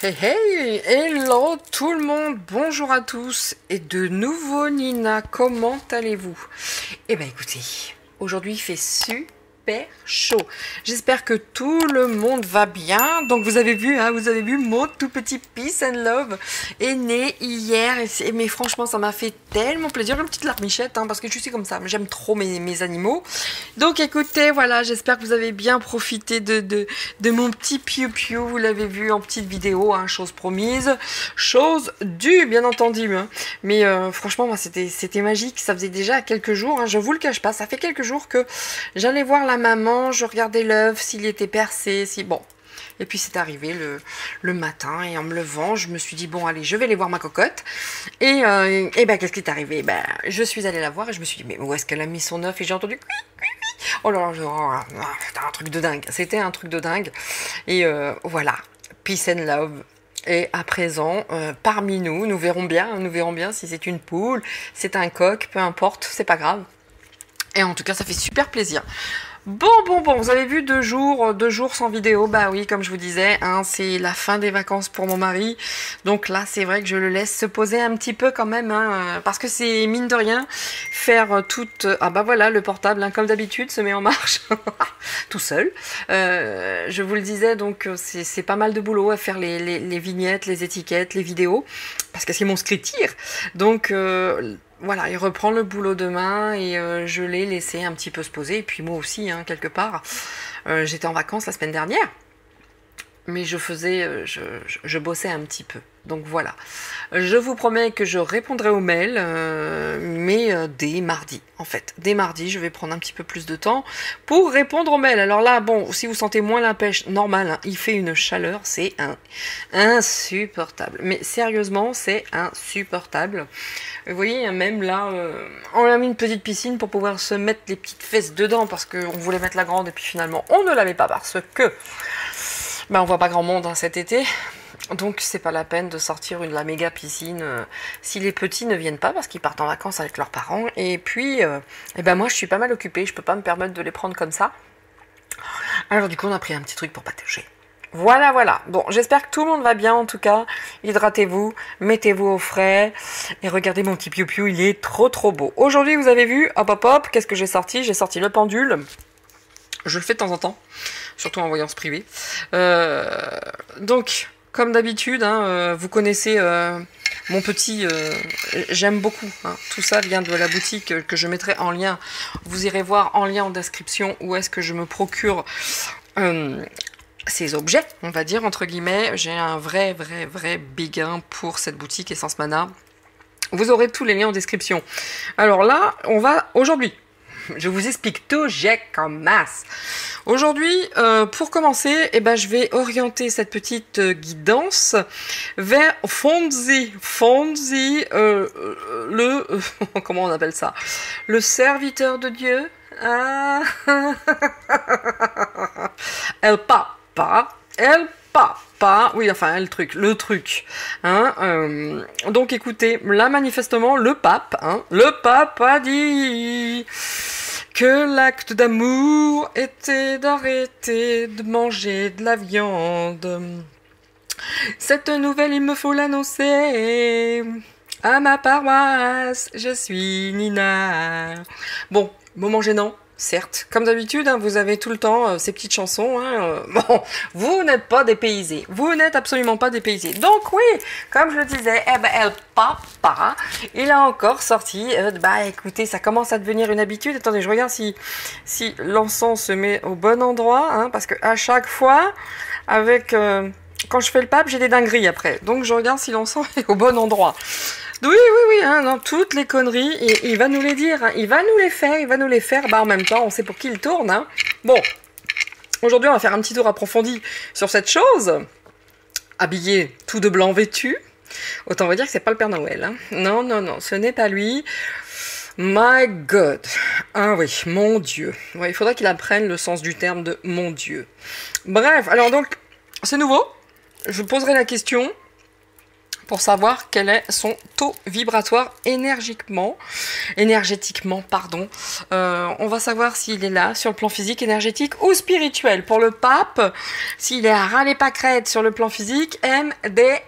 Hey hey, hello tout le monde, bonjour à tous et de nouveau Nina, comment allez-vous? Eh ben écoutez, aujourd'hui il fait super chaud, j'espère que tout le monde va bien. Donc vous avez vu, hein, vous avez vu mon tout petit Peace and Love est né hier, mais franchement ça m'a fait tellement plaisir, une petite larmichette, hein, parce que je suis comme ça, j'aime trop mes animaux. Donc écoutez, voilà, j'espère que vous avez bien profité de mon petit piou-piou, vous l'avez vu en petite vidéo, hein, chose promise, chose due, bien entendu. Hein. Mais franchement, moi, c'était magique, ça faisait déjà quelques jours, hein, je vous le cache pas, ça fait quelques jours que j'allais voir la maman, je regardais l'œuf, s'il était percé, si bon... Et puis c'est arrivé le matin et en me levant, je me suis dit bon allez, je vais aller voir ma cocotte. Et ben qu'est-ce qui est arrivé? Ben je suis allée la voir et je me suis dit mais où est-ce qu'elle a mis son œuf? Et j'ai entendu oh là là, c'était un truc de dingue. C'était un truc de dingue. Et voilà, peace and love. Et à présent, parmi nous, nous verrons bien si c'est une poule, c'est un coq, peu importe, c'est pas grave. Et en tout cas, ça fait super plaisir. Bon, vous avez vu 2 jours sans vidéo, bah oui, comme je vous disais, hein, c'est la fin des vacances pour mon mari, donc là, c'est vrai que je le laisse se poser un petit peu quand même, hein, parce que c'est mine de rien, faire toute... Ah bah voilà, le portable, hein, comme d'habitude, se met en marche, tout seul. Je vous le disais, donc c'est pas mal de boulot à faire les vignettes, les étiquettes, les vidéos, parce que c'est mon scriptir, donc... Voilà, il reprend le boulot demain et je l'ai laissé un petit peu se poser. Et puis moi aussi, hein, quelque part. J'étais en vacances la semaine dernière. Mais je bossais un petit peu. Donc voilà. Je vous promets que je répondrai aux mails, mais dès mardi. En fait, dès mardi, je vais prendre un petit peu plus de temps pour répondre aux mails. Alors là, bon, si vous sentez moins la pêche, normal, hein, il fait une chaleur, c'est insupportable. Mais sérieusement, c'est insupportable. Vous voyez, même là, on a mis une petite piscine pour pouvoir se mettre les petites fesses dedans parce qu'on voulait mettre la grande et puis finalement, on ne l'avait pas parce que ben, on voit pas grand monde, hein, cet été. Donc c'est pas la peine de sortir la méga piscine si les petits ne viennent pas parce qu'ils partent en vacances avec leurs parents. Et puis, eh ben moi je suis pas mal occupée, je peux pas me permettre de les prendre comme ça. Alors du coup on a pris un petit truc pour partager. Voilà. Bon, j'espère que tout le monde va bien en tout cas. Hydratez-vous, mettez-vous au frais. Et regardez mon petit piou-piou, il est trop beau. Aujourd'hui vous avez vu, hop, qu'est-ce que j'ai sorti? J'ai sorti le pendule. Je le fais de temps en temps, surtout en voyance privée. Donc, comme d'habitude, hein, vous connaissez mon petit... j'aime beaucoup. Hein, tout ça vient de la boutique que je mettrai en lien. Vous irez voir en lien en description où est-ce que je me procure ces objets, on va dire, entre guillemets. J'ai un vrai big un pour cette boutique Essence Mana. Vous aurez tous les liens en description. Alors là, on va... Aujourd'hui, je vous explique tout, j'ai comme masse. Aujourd'hui, pour commencer, eh ben, je vais orienter cette petite guidance vers Fonzie, comment on appelle ça? Le serviteur de Dieu. Ah. Elle papa, oui, enfin, le truc, hein, donc écoutez, là, manifestement, le pape a dit que l'acte d'amour était d'arrêter de manger de la viande. Cette nouvelle, il me faut l'annoncer à ma paroisse, je suis Nina. Bon, moment gênant. Certes, comme d'habitude, hein, vous avez tout le temps ces petites chansons. Hein, bon, vous n'êtes pas dépaysés. Vous n'êtes absolument pas dépaysés. Donc oui, comme je le disais, eh ben, El Papa, il a encore sorti. Bah écoutez, ça commence à devenir une habitude. Attendez, je regarde si l'encens se met au bon endroit. Hein, parce que à chaque fois, avec... quand je fais le pape, j'ai des dingueries après. Donc je regarde si l'encens est au bon endroit. Oui, hein, dans toutes les conneries, et il va nous les dire, hein, il va nous les faire, bah en même temps, on sait pour qui il tourne, hein. Bon, aujourd'hui on va faire un petit tour approfondi sur cette chose, habillé tout de blanc vêtu, autant va dire que c'est pas le Père Noël, hein. Non, ce n'est pas lui. My God, ah oui, mon Dieu, ouais, il faudrait qu'il apprenne le sens du terme de mon Dieu. Bref, alors donc, c'est nouveau, je poserai la question... pour savoir quel est son taux vibratoire énergétiquement, pardon. On va savoir s'il est là sur le plan physique, énergétique ou spirituel. Pour le pape, s'il est à ras les pâquerettes sur le plan physique, MDR.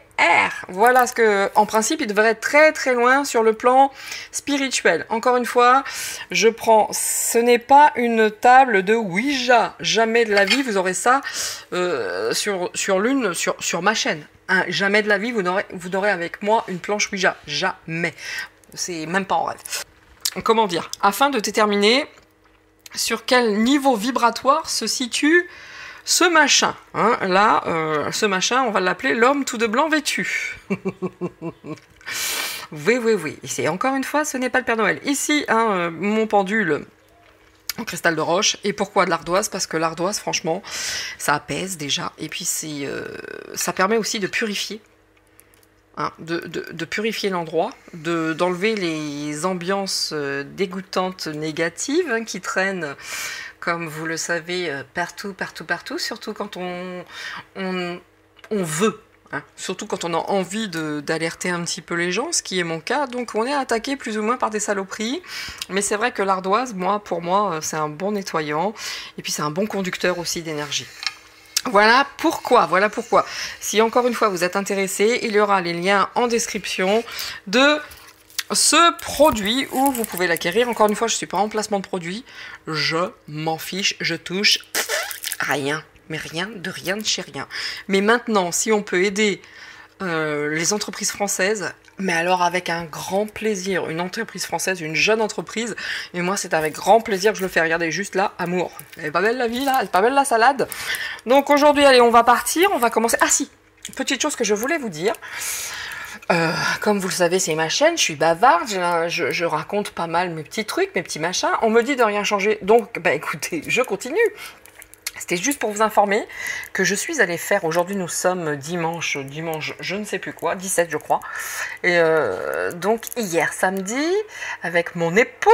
Voilà ce que, en principe, il devrait être très très loin sur le plan spirituel. Encore une fois, je prends, ce n'est pas une table de Ouija. Jamais de la vie vous aurez ça sur ma chaîne. Hein, jamais de la vie vous n'aurez avec moi une planche Ouija. Jamais. C'est même pas en rêve. Comment dire? Afin de déterminer sur quel niveau vibratoire se situe ce machin, hein, là, ce machin, on va l'appeler l'homme tout de blanc vêtu. Oui. Et encore une fois, ce n'est pas le Père Noël. Ici, hein, mon pendule en cristal de roche. Et pourquoi de l'ardoise? Parce que l'ardoise, franchement, ça apaise déjà. Et puis, ça permet aussi de purifier. Hein, de purifier l'endroit, d'enlever les ambiances dégoûtantes négatives hein, qui traînent, comme vous le savez, partout, surtout quand on veut, hein, surtout quand on a envie d'alerter un petit peu les gens, ce qui est mon cas. Donc on est attaqué plus ou moins par des saloperies, mais c'est vrai que l'ardoise, pour moi, c'est un bon nettoyant, et puis c'est un bon conducteur aussi d'énergie. Voilà pourquoi. Si encore une fois vous êtes intéressé, il y aura les liens en description de ce produit où vous pouvez l'acquérir. Encore une fois, je ne suis pas en placement de produit. Je m'en fiche, je touche rien. Mais rien de chez rien. Mais maintenant, si on peut aider les entreprises françaises, mais alors avec un grand plaisir, une entreprise française, une jeune entreprise, et moi c'est avec grand plaisir que je le fais. Regardez juste là, amour. Elle est pas belle la vie là, elle est pas belle la salade. Donc aujourd'hui, allez, on va partir, on va commencer. Ah si, petite chose que je voulais vous dire. Comme vous le savez, c'est ma chaîne, je suis bavarde, je raconte pas mal mes petits trucs, mes petits machins. On me dit de rien changer, donc bah écoutez, je continue. C'était juste pour vous informer que je suis allée faire, aujourd'hui nous sommes dimanche, je ne sais plus quoi, 17 je crois. Et donc hier samedi, avec mon époux,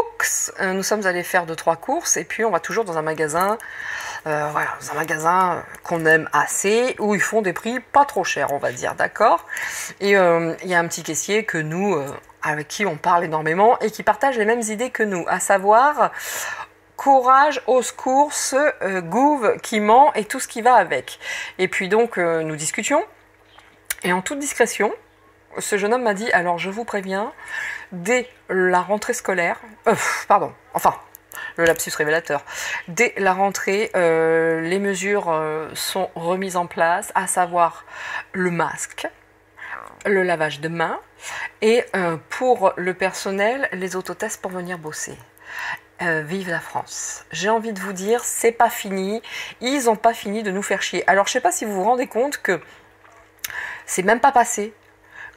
nous sommes allés faire 2-3 courses et puis on va toujours dans un magasin, voilà, dans un magasin qu'on aime assez, où ils font des prix pas trop chers, on va dire, d'accord. Et il y a un petit caissier que nous, avec qui on parle énormément et qui partage les mêmes idées que nous, à savoir... Courage, au secours, ce gouve qui ment et tout ce qui va avec. Et puis donc, nous discutions. Et en toute discrétion, ce jeune homme m'a dit, alors je vous préviens, dès la rentrée scolaire, le lapsus révélateur, dès la rentrée, les mesures sont remises en place, à savoir le masque, le lavage de mains, et pour le personnel, les autotests pour venir bosser. Vive la France. J'ai envie de vous dire, c'est pas fini. Ils n'ont pas fini de nous faire chier. Alors, je sais pas si vous vous rendez compte que c'est même pas passé,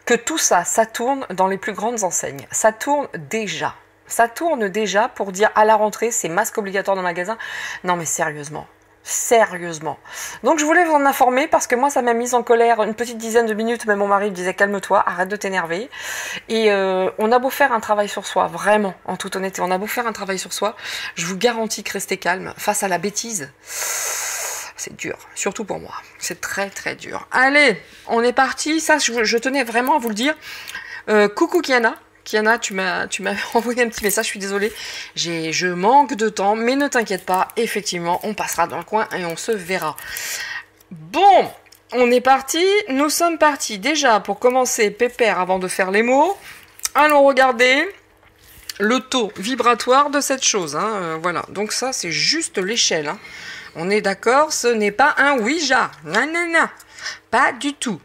que tout ça, ça tourne dans les plus grandes enseignes. Ça tourne déjà. Ça tourne déjà pour dire à la rentrée, c'est masque obligatoire dans le magasin. Non, mais sérieusement. Sérieusement. Donc je voulais vous en informer parce que moi ça m'a mise en colère une petite dizaine de minutes, mais mon mari me disait calme-toi, arrête de t'énerver. Et on a beau faire un travail sur soi, vraiment, en toute honnêteté, on a beau faire un travail sur soi, je vous garantis que rester calme face à la bêtise, c'est dur, surtout pour moi. C'est très très dur. Allez, on est parti, ça je tenais vraiment à vous le dire. Coucou Kiana. Kiana, tu m'as envoyé un petit message, je suis désolée, je manque de temps, mais ne t'inquiète pas, effectivement, on passera dans le coin et on se verra. Bon, on est parti, nous sommes partis déjà pour commencer pépère avant de faire les mots. Allons regarder le taux vibratoire de cette chose, hein, voilà, donc ça c'est juste l'échelle, hein. On est d'accord, ce n'est pas un Ouija, non, pas du tout.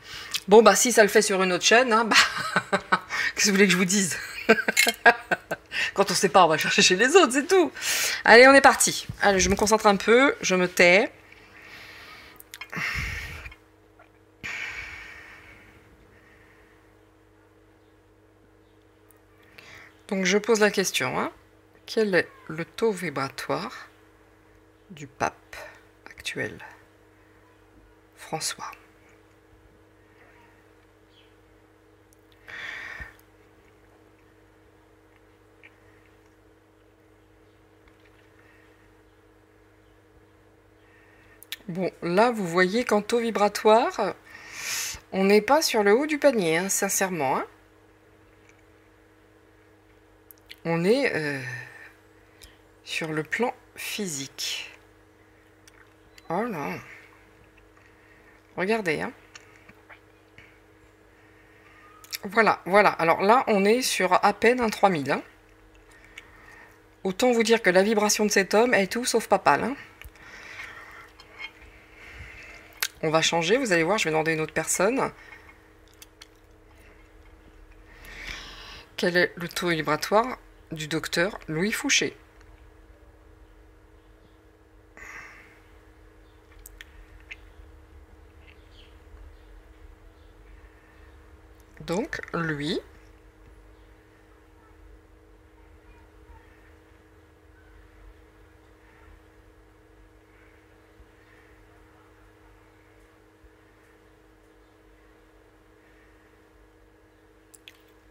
Bon, bah, si ça le fait sur une autre chaîne, hein, bah, qu'est-ce que vous voulez que je vous dise? Quand on sait pas, on va chercher chez les autres, c'est tout. Allez, on est parti. Allez, je me concentre un peu, je me tais. Donc, je pose la question, hein. Quel est le taux vibratoire du pape actuel, François? Bon, là, vous voyez qu'en taux vibratoire, On n'est pas sur le haut du panier, hein, sincèrement. Hein. On est sur le plan physique. Oh là. Regardez. Hein. Voilà, voilà. Alors là, on est sur à peine un 3000. Hein. Autant vous dire que la vibration de cet homme est tout sauf papale. Hein. On va changer, vous allez voir, je vais demander à une autre personne. Quel est le taux vibratoire du docteur Louis Fouché? Donc, lui...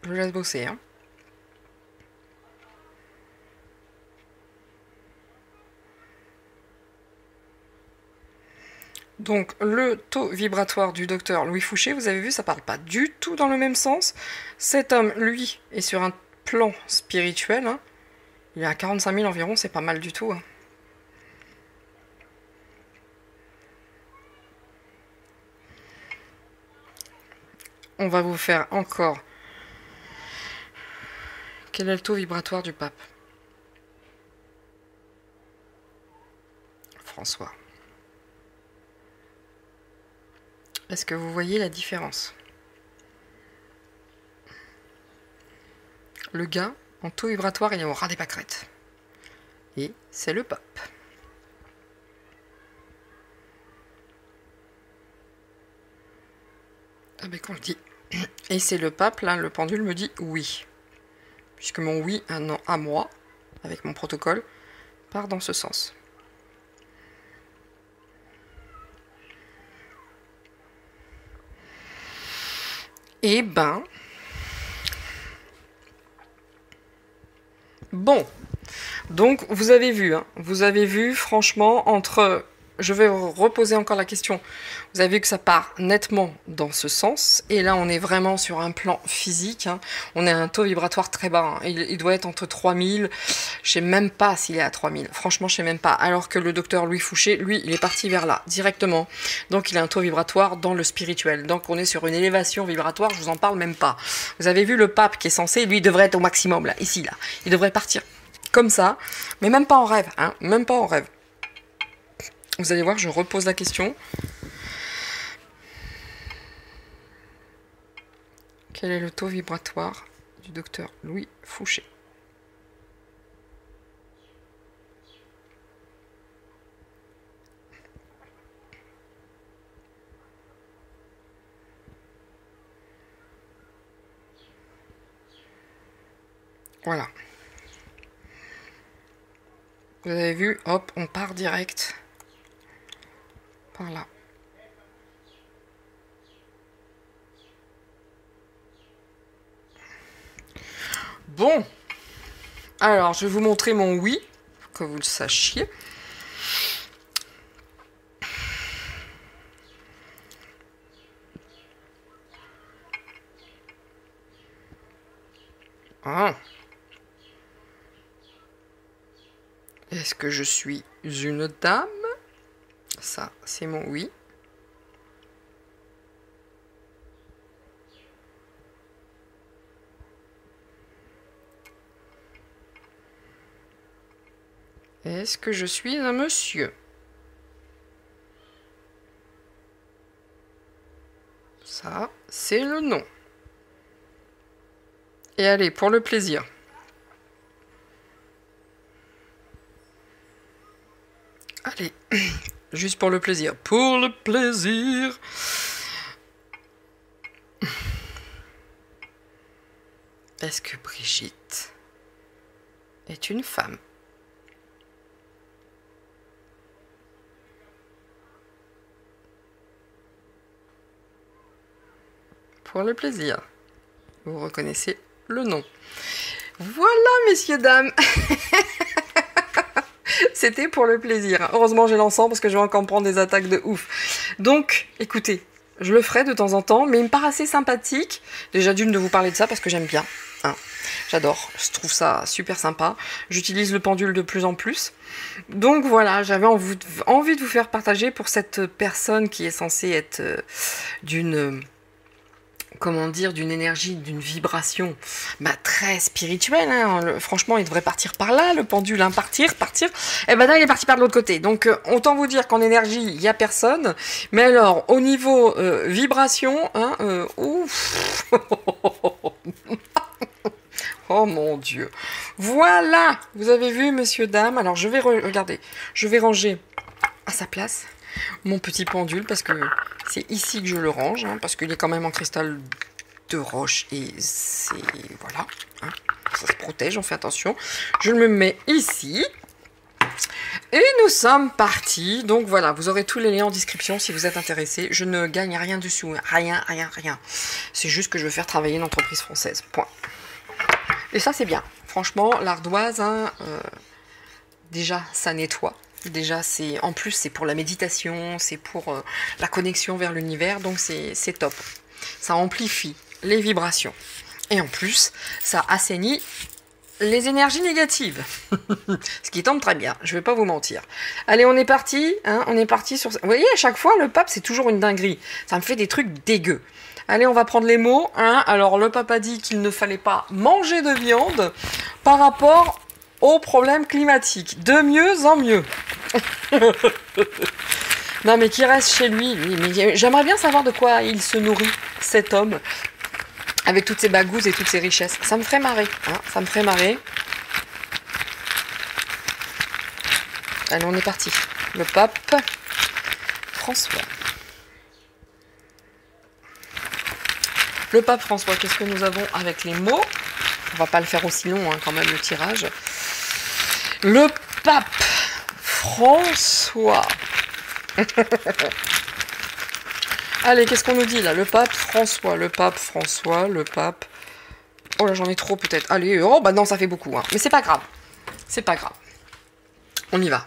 Je laisse bosser, hein. Donc, le taux vibratoire du docteur Louis Fouché, vous avez vu, ça parle pas du tout dans le même sens. Cet homme, lui, est sur un plan spirituel. Hein. Il est à 45 000 environ, c'est pas mal du tout. Hein. On va vous faire encore... Quel est le taux vibratoire du pape? François. Est-ce que vous voyez la différence? Le gars, en taux vibratoire, il est au ras des pâquerettes. Et c'est le pape. Ah ben quand je dis... Et c'est le pape, là, le pendule me dit oui. Puisque mon oui à moi, avec mon protocole, part dans ce sens. Eh ben... Bon. Donc, vous avez vu, hein, vous avez vu, franchement, entre... Je vais reposer encore la question. Vous avez vu que ça part nettement dans ce sens. Et là, on est vraiment sur un plan physique. Hein. On a un taux vibratoire très bas. Hein. Il doit être entre 3000. Je sais même pas s'il est à 3000. Franchement, je sais même pas. Alors que le docteur Louis Fouché, lui, il est parti vers là, directement. Donc, il a un taux vibratoire dans le spirituel. Donc, on est sur une élévation vibratoire. Je vous en parle même pas. Vous avez vu le pape qui est censé, lui, il devrait être au maximum, là, ici, là. Il devrait partir comme ça. Mais même pas en rêve. Hein. Même pas en rêve. Vous allez voir, je repose la question. Quel est le taux vibratoire du docteur Louis Fouché? Voilà. Vous avez vu, hop, on part direct. Par là. Bon, alors je vais vous montrer mon oui, pour que vous le sachiez. Ah. Est-ce que je suis une dame? Ça, c'est mon oui. Est-ce que je suis un monsieur? Ça, c'est le non. Et allez, pour le plaisir. Allez, juste pour le plaisir. Pour le plaisir. Est-ce que Brigitte est une femme? Pour le plaisir. Vous reconnaissez le nom. Voilà, messieurs, dames. C'était pour le plaisir. Heureusement, j'ai l'ensemble parce que je vais encore me prendre des attaques de ouf. Donc, écoutez, je le ferai de temps en temps, mais il me paraît assez sympathique. Déjà d'une de vous parler de ça parce que j'aime bien. Hein. J'adore, je trouve ça super sympa. J'utilise le pendule de plus en plus. Donc voilà, j'avais envie de vous faire partager pour cette personne qui est censée être d'une... comment dire, d'une énergie, d'une vibration très spirituelle. Hein. Franchement, il devrait partir par là, le pendule, hein, partir. Et ben là, il est parti par de l'autre côté. Donc, autant vous dire qu'en énergie, il n'y a personne. Mais alors, au niveau vibration, hein, ouf. Oh mon Dieu. Voilà, vous avez vu, monsieur, dame. Alors, je vais regardez, je vais ranger à sa place mon petit pendule parce que c'est ici que je le range, hein, parce qu'il est quand même en cristal de roche et c'est... voilà, hein, ça se protège, on fait attention. Je le mets ici. Et nous sommes partis. Donc voilà, vous aurez tous les liens en description si vous êtes intéressés. Je ne gagne rien dessous, rien. C'est juste que je veux faire travailler une entreprise française, point. Et ça, c'est bien. Franchement, l'ardoise, hein, déjà, ça nettoie. Déjà, en plus, c'est pour la méditation, c'est pour la connexion vers l'univers, donc c'est top. Ça amplifie les vibrations. Et en plus, ça assainit les énergies négatives. Ce qui tombe très bien, je vais pas vous mentir. Allez, on est parti, hein, on est parti sur... Vous voyez, à chaque fois, le pape, c'est toujours une dinguerie. Ça me fait des trucs dégueux. Allez, on va prendre les mots. Hein. Alors, le pape a dit qu'il ne fallait pas manger de viande par rapport aux problèmes climatiques. De mieux en mieux. Non, mais qui reste chez lui. Mais j'aimerais bien savoir de quoi il se nourrit, cet homme, avec toutes ses bagouses et toutes ses richesses. Ça me ferait marrer. Hein. Ça me ferait marrer. Allez, on est parti. Le pape François. Le pape François, qu'est-ce que nous avons avec les mots? On va pas le faire aussi long, hein, quand même, le tirage. Le pape François. Allez, qu'est-ce qu'on nous dit là? Le pape François, le pape François, le pape... Oh là, j'en ai trop peut-être. Allez, oh bah non, ça fait beaucoup. Hein. Mais c'est pas grave. C'est pas grave. On y va.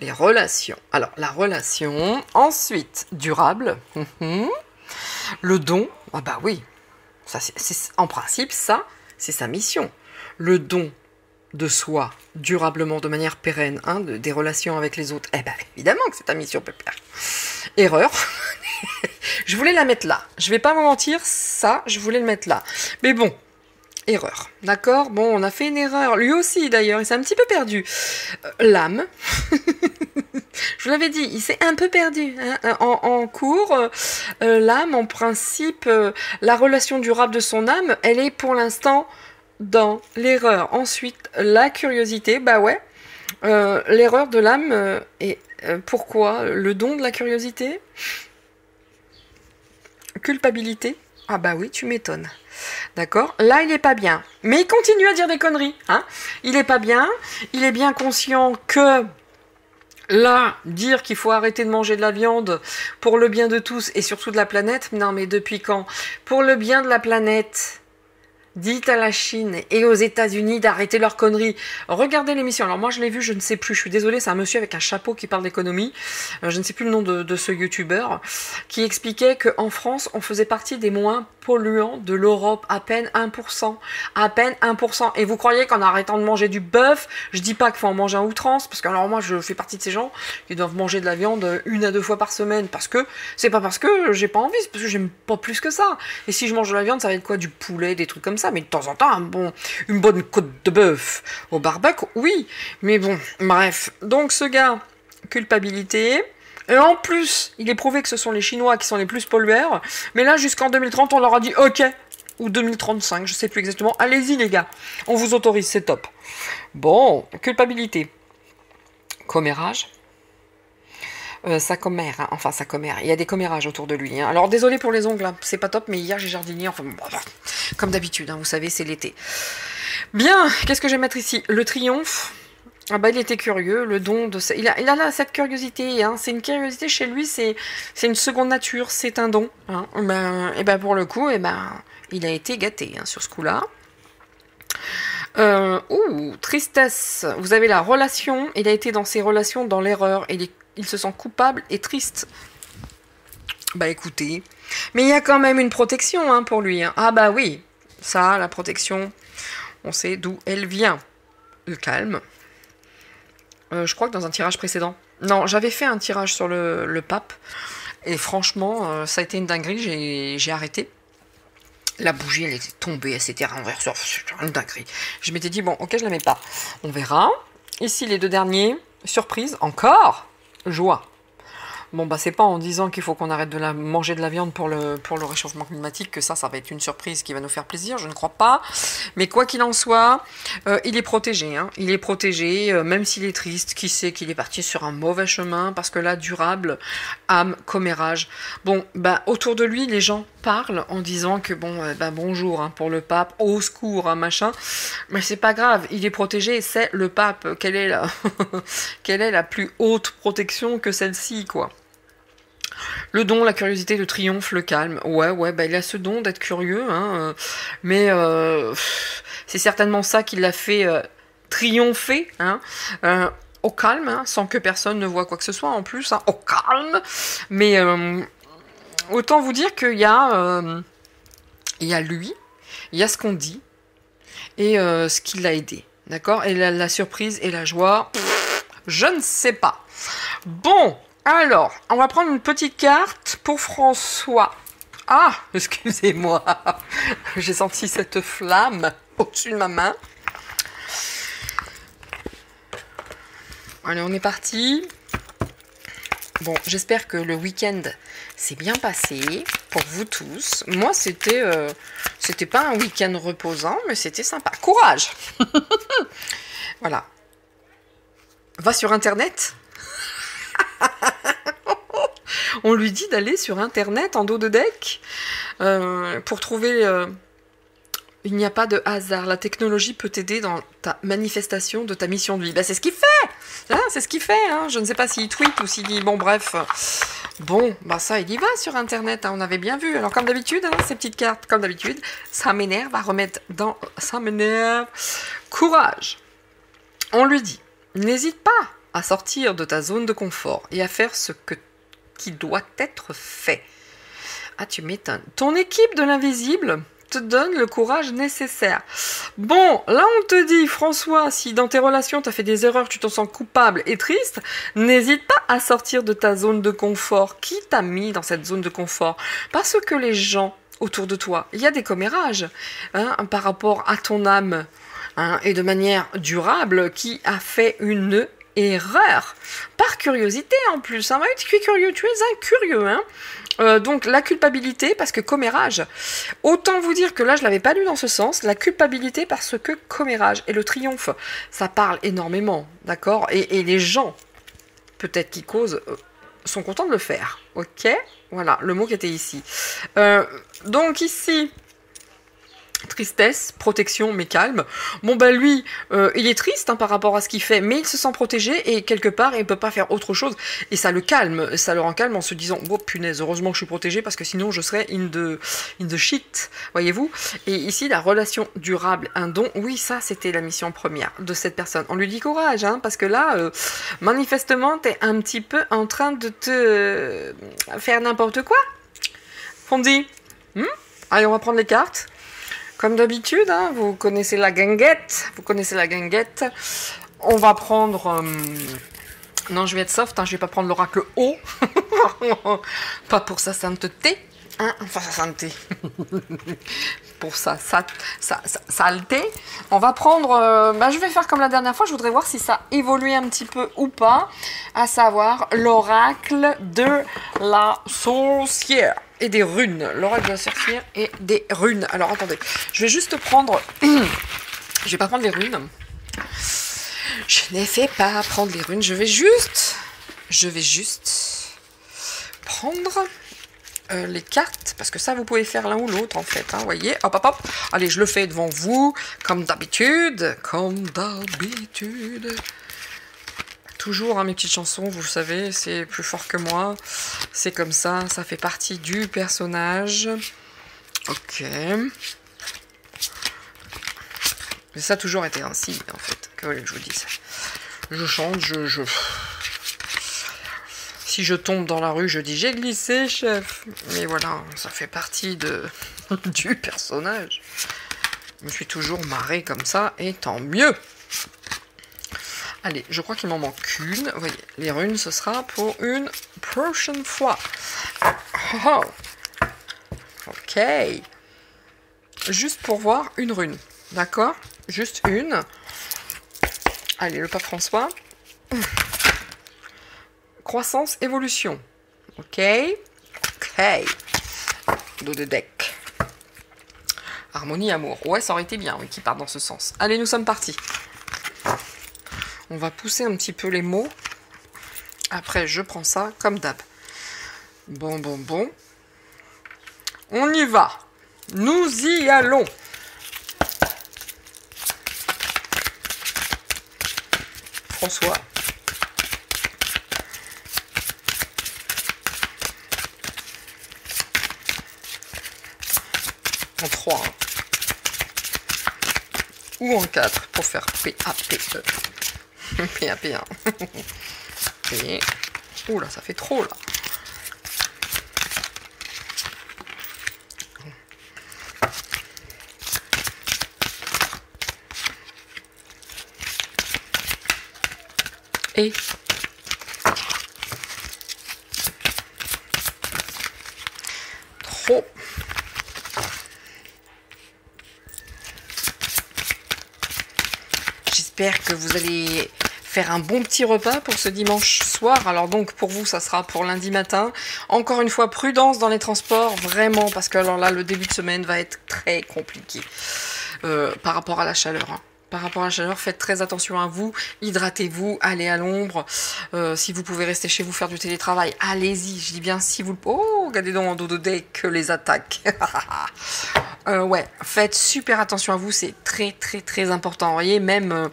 Les relations. Alors, la relation. Ensuite, durable. Le don. Ah bah oui. Ça, en principe, ça, c'est sa mission. Le don de soi, durablement, de manière pérenne, hein, des relations avec les autres. Eh ben, évidemment que c'est ta mission, pépère. Erreur. Je voulais la mettre là. Je vais pas vous mentir, ça, je voulais le mettre là. Mais bon, erreur. D'accord? Bon, on a fait une erreur. Lui aussi, d'ailleurs, il s'est un petit peu perdu. L'âme. Je vous l'avais dit, il s'est un peu perdu hein, en cours. L'âme, en principe, la relation durable de son âme, elle est pour l'instant dans l'erreur. Ensuite, la curiosité, bah ouais. L'erreur de l'âme, et pourquoi? Le don de la curiosité? Culpabilité? Ah bah oui, tu m'étonnes. D'accord? Là, il est pas bien. Mais il continue à dire des conneries. Hein? Il est pas bien. Il est bien conscient que... Là, dire qu'il faut arrêter de manger de la viande pour le bien de tous et surtout de la planète, non mais depuis quand? Pour le bien de la planète, dites à la Chine et aux États-Unis d'arrêter leurs conneries. Regardez l'émission. Alors moi je l'ai vu, je ne sais plus, je suis désolée, c'est un monsieur avec un chapeau qui parle d'économie. Je ne sais plus le nom de ce youtubeur qui expliquait qu'en France, on faisait partie des moins polluants de l'Europe, à peine 1%. À peine 1%. Et vous croyez qu'en arrêtant de manger du bœuf, je dis pas qu'il faut en manger un outrance, parce que alors moi je fais partie de ces gens qui doivent manger de la viande 1 à 2 fois par semaine, parce que c'est pas parce que j'ai pas envie, c'est parce que j'aime pas plus que ça. Et si je mange de la viande, ça va être quoi? Du poulet, des trucs comme ça, mais de temps en temps, une bonne côte de bœuf au barbecue, oui. Mais bon, bref. Donc ce gars, culpabilité. Et en plus, il est prouvé que ce sont les Chinois qui sont les plus pollueurs. Mais là, jusqu'en 2030, on leur a dit OK. Ou 2035, je sais plus exactement. Allez-y, les gars. On vous autorise, c'est top. Bon, culpabilité. Commérage. Sa commère, hein. Enfin sa commère. Il y a des commérages autour de lui. Hein. Alors, désolé pour les ongles, hein. C'est pas top, mais hier, j'ai jardiné. Enfin, comme d'habitude, hein, vous savez, c'est l'été. Bien, qu'est-ce que je vais mettre ici? Le triomphe. Ah bah il était curieux, le don de... Il a là cette curiosité, hein. C'est une curiosité chez lui, c'est une seconde nature, c'est un don. Hein. Et ben pour le coup, il a été gâté hein, sur ce coup-là. Tristesse. Vous avez la relation, il a été dans ses relations dans l'erreur, il se sent coupable et triste. Bah écoutez, mais il y a quand même une protection hein, pour lui. Hein. Ah bah oui, ça, la protection, on sait d'où elle vient. Le calme. Je crois que dans un tirage précédent. Non, j'avais fait un tirage sur le pape. Et franchement, ça a été une dinguerie, j'ai arrêté. La bougie, elle était tombée, elle s'était renversée. Une dinguerie. Je m'étais dit, bon, ok, je la mets pas. On verra. Ici, les deux derniers. Surprise, encore. Joie. Bon, bah, c'est pas en disant qu'il faut qu'on arrête de manger de la viande pour le réchauffement climatique que ça va être une surprise qui va nous faire plaisir, je ne crois pas. Mais quoi qu'il en soit, il est protégé. Hein. Il est protégé, même s'il est triste, qui sait qu'il est parti sur un mauvais chemin, parce que là, durable, âme, commérage. Bon, bah, autour de lui, les gens parlent en disant que, bon, bah, bonjour hein, pour le pape, au secours, hein, machin. Mais c'est pas grave, il est protégé, c'est le pape. Quelle est la plus haute protection que celle-ci, quoi? Le don, la curiosité, le triomphe, le calme. Ouais, bah il a ce don d'être curieux, hein, mais c'est certainement ça qui l'a fait triompher, hein, au calme, hein, sans que personne ne voit quoi que ce soit en plus, hein, au calme. Mais autant vous dire qu'il y a lui, il y a ce qu'on dit et ce qui l'a aidé, d'accord? Et la surprise et la joie, je ne sais pas. Bon. Alors, on va prendre une petite carte pour François. Ah, excusez-moi, j'ai senti cette flamme au-dessus de ma main. Allez, on est parti. Bon, j'espère que le week-end s'est bien passé pour vous tous. Moi, c'était pas un week-end reposant, mais c'était sympa. Courage. Voilà. Va sur Internet. On lui dit d'aller sur Internet en dos de deck pour trouver... il n'y a pas de hasard. La technologie peut t'aider dans ta manifestation de ta mission de vie. Bah, c'est ce qu'il fait hein, c'est ce qu'il fait. Hein. Je ne sais pas s'il tweet ou s'il dit... Bon, bref. Bon, bah ça, il y va sur Internet. Hein, on avait bien vu. Alors, comme d'habitude, hein, ces petites cartes, comme d'habitude, ça m'énerve à remettre dans... Ça m'énerve. Courage. On lui dit, n'hésite pas à sortir de ta zone de confort et à faire ce qui doit être fait. Ah, tu m'étonnes. Ton équipe de l'invisible te donne le courage nécessaire. Bon, là on te dit, François, si dans tes relations tu as fait des erreurs, tu t'en sens coupable et triste, n'hésite pas à sortir de ta zone de confort. Qui t'a mis dans cette zone de confort? Parce que les gens autour de toi, il y a des commérages hein, par rapport à ton âme hein, et de manière durable qui a fait une erreur, par curiosité en plus, hein. Tu es curieux, tu es un curieux, hein. Donc la culpabilité, parce que commérage, autant vous dire que là je l'avais pas lu dans ce sens, la culpabilité parce que commérage, et le triomphe, ça parle énormément, d'accord, et les gens, peut-être qui causent, sont contents de le faire, ok, voilà, le mot qui était ici. Donc ici... Tristesse, protection, mais calme. Bon ben lui, il est triste hein, par rapport à ce qu'il fait, mais il se sent protégé et quelque part il peut pas faire autre chose et ça le calme, ça le rend calme en se disant oh punaise, heureusement que je suis protégé parce que sinon je serais in the shit, voyez-vous. Et ici la relation durable, un don, oui ça c'était la mission première de cette personne. On lui dit courage hein, parce que là manifestement t'es un petit peu en train de te faire n'importe quoi. Fondy, allez on va prendre les cartes. Comme d'habitude, hein, vous connaissez la guinguette. On va prendre... Non, je vais être soft, hein, je vais pas prendre l'oracle O. Pas pour sa sainteté. Hein, enfin, sa sainteté. Pour sa saleté. On va prendre... je vais faire comme la dernière fois. Je voudrais voir si ça évolue un petit peu ou pas. À savoir l'oracle de la sorcière. Et des runes, l'oracle de la sorcière et des runes. Alors attendez, je vais juste prendre... je vais pas prendre les runes. Je n'ai fait pas prendre les runes. Je vais juste prendre les cartes. Parce que ça, vous pouvez faire l'un ou l'autre en fait. Hein, voyez, hop, hop, hop. Allez, je le fais devant vous. Comme d'habitude. Toujours hein, mes petites chansons, vous le savez, c'est plus fort que moi. C'est comme ça fait partie du personnage. Ok. Mais ça a toujours été ainsi, en fait. Que voulez que je vous dise? Je chante, Si je tombe dans la rue, je dis j'ai glissé, chef. Mais voilà, ça fait partie du personnage. Je me suis toujours marrée comme ça, et tant mieux. Allez, je crois qu'il m'en manque une. Vous voyez, les runes, ce sera pour une prochaine fois. Oh. Ok. Juste pour voir une rune. D'accord? Juste une. Allez, le pape François. Croissance, évolution. Ok. Ok. Dos de deck. Harmonie, amour. Ouais, ça aurait été bien, oui, qui part dans ce sens. Allez, nous sommes partis. On va pousser un petit peu les mots. Après, je prends ça comme d'hab. Bon. On y va. Nous y allons. François. En 3. Hein. Ou en 4 pour faire P-A-P-E. P-A-P-1. Et... Oula, ça fait trop là. Et trop. J'espère que vous allez faire un bon petit repas pour ce dimanche soir. Alors donc pour vous, ça sera pour lundi matin. Encore une fois, prudence dans les transports, vraiment, parce que alors là, le début de semaine va être très compliqué par rapport à la chaleur. Hein. Par rapport à la chaleur, faites très attention à vous, hydratez-vous, allez à l'ombre. Si vous pouvez rester chez vous faire du télétravail, allez-y. Je dis bien si vous... Oh, regardez donc en dos de deck les attaques. Ouais, faites super attention à vous, c'est très important. Vous voyez, même...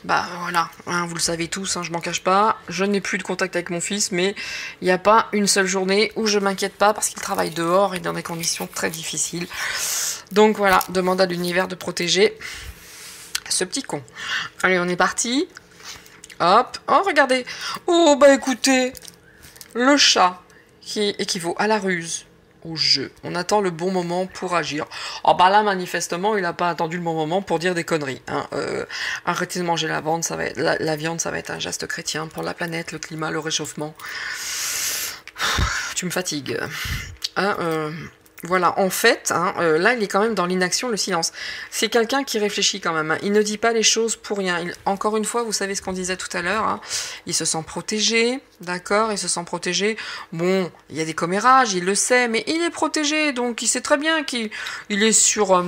bah voilà, hein, vous le savez tous, hein, je m'en cache pas. Je n'ai plus de contact avec mon fils, mais il n'y a pas une seule journée où je m'inquiète pas parce qu'il travaille dehors et dans des conditions très difficiles. Donc voilà, demande à l'univers de protéger ce petit con. Allez, on est parti. Hop. Oh, regardez. Oh, bah écoutez. Le chat qui équivaut à la ruse, au jeu. On attend le bon moment pour agir. Oh, bah là, manifestement, il n'a pas attendu le bon moment pour dire des conneries. Hein. Arrêtez de manger la viande, ça va être, la viande, ça va être un geste chrétien pour la planète, le climat, le réchauffement. Tu me fatigues. Hein, voilà, en fait, hein, là, il est quand même dans l'inaction, le silence. C'est quelqu'un qui réfléchit quand même. Hein. Il ne dit pas les choses pour rien. Encore une fois, vous savez ce qu'on disait tout à l'heure. Hein, il se sent protégé, d'accord? Il se sent protégé. Bon, il y a des commérages, il le sait, mais il est protégé. Donc, il sait très bien qu'il est sur...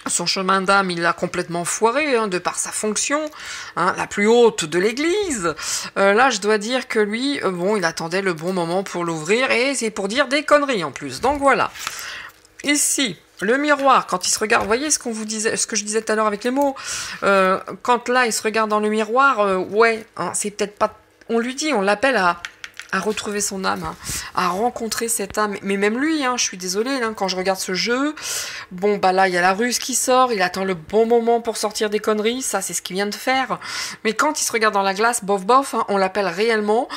son chemin d'âme, il l'a complètement foiré, hein, de par sa fonction, hein, la plus haute de l'église. Là, je dois dire que lui, bon, il attendait le bon moment pour l'ouvrir, et c'est pour dire des conneries en plus. Donc voilà. Ici, le miroir, quand il se regarde, vous voyez ce qu'on vous disait, ce que je disais tout à l'heure avec les mots, quand là, il se regarde dans le miroir, ouais, hein, c'est peut-être pas... On lui dit, on l'appelle à retrouver son âme, hein, à rencontrer cette âme. Mais même lui, hein, je suis désolée, hein, quand je regarde ce jeu, bon, bah là, il y a la ruse qui sort, il attend le bon moment pour sortir des conneries, ça, c'est ce qu'il vient de faire. Mais quand il se regarde dans la glace, bof, hein, on l'appelle réellement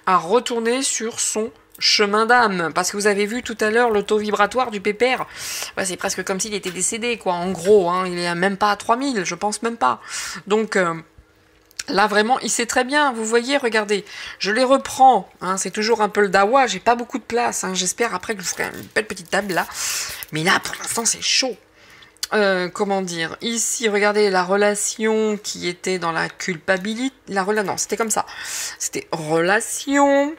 à retourner sur son chemin d'âme. Parce que vous avez vu tout à l'heure le taux vibratoire du pépère, ouais, c'est presque comme s'il était décédé, quoi, en gros, hein, il est même pas à 3000, je pense même pas. Donc... là, vraiment, il sait très bien, vous voyez, regardez, je les reprends, hein, c'est toujours un peu le dawa, j'ai pas beaucoup de place, hein, j'espère après que je vous ferai une belle petite table là, mais là, pour l'instant, c'est chaud. Comment dire, ici, regardez, la relation qui était dans la culpabilité, non, c'était comme ça, c'était relation,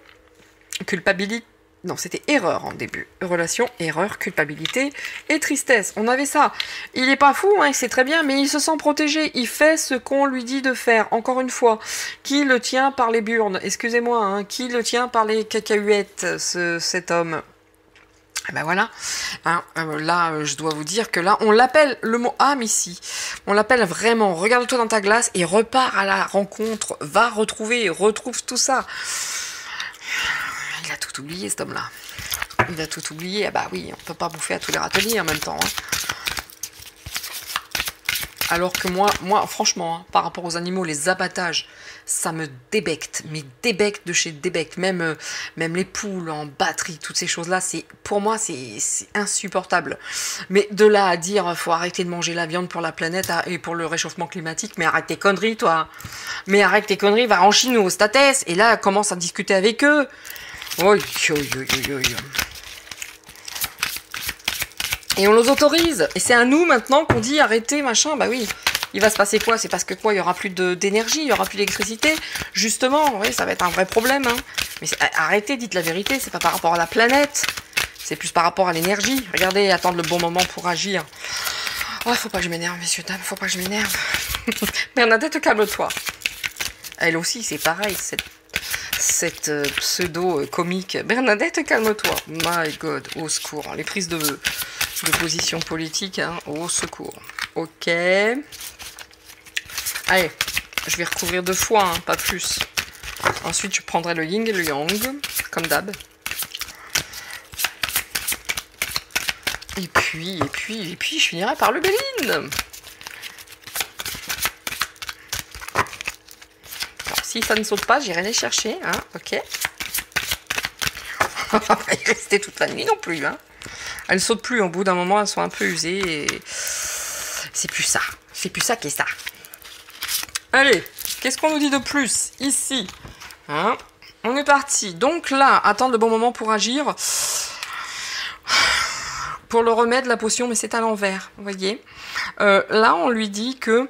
culpabilité, non, c'était erreur en début. Relation, erreur, culpabilité et tristesse. On avait ça. Il est pas fou, hein, c'est très bien, mais il se sent protégé. Il fait ce qu'on lui dit de faire. Encore une fois, qui le tient par les burnes? Excusez-moi, hein, qui le tient par les cacahuètes, cet homme? Ben voilà, hein, là je dois vous dire que là on l'appelle, le mot âme ici, on l'appelle vraiment, regarde-toi dans ta glace et repars à la rencontre, va retrouver, retrouve tout ça. Il a tout oublié cet homme-là. Il a tout oublié. Ah bah oui, on peut pas bouffer à tous les râteliers en même temps. Hein. Alors que moi franchement, hein, par rapport aux animaux, les abattages, ça me débecte, mais débecte de chez débecte. Même les poules en batterie, toutes ces choses-là, pour moi, c'est insupportable. Mais de là à dire, faut arrêter de manger la viande pour la planète et pour le réchauffement climatique, mais arrête tes conneries, toi. Mais arrête tes conneries, va en Chine ou au States, et là, commence à discuter avec eux. Oi, oi, oi, oi, oi. Et on les autorise. Et c'est à nous maintenant qu'on dit arrêtez, machin. Bah oui, il va se passer quoi? C'est parce que quoi? Il y aura plus d'énergie, il y aura plus d'électricité. Justement, oui, ça va être un vrai problème. Hein. Mais arrêtez, dites la vérité. C'est pas par rapport à la planète. C'est plus par rapport à l'énergie. Regardez, attendre le bon moment pour agir. Oh, faut pas que je m'énerve, messieurs, dames. Faut pas que je m'énerve. Bernadette, calme-toi. Elle aussi, c'est pareil. Cette pseudo-comique. Bernadette, calme-toi. My God, au secours. Les prises de position politique, hein, au secours. Ok. Allez, je vais recouvrir 2 fois, hein, pas plus. Ensuite, je prendrai le yin et le yang, comme d'hab. Et puis, je finirai par le Béline. Alors, si ça ne saute pas, j'irai les chercher, hein, ok. On va pas y rester toute la nuit non plus, hein. Elles ne sautent plus, au bout d'un moment, elles sont un peu usées et c'est plus ça. C'est plus ça qu'est ça. Allez, qu'est-ce qu'on nous dit de plus ici, hein? On est parti. Donc là, attendre le bon moment pour agir. Pour le remède, la potion, mais c'est à l'envers, vous voyez. Là, on lui dit que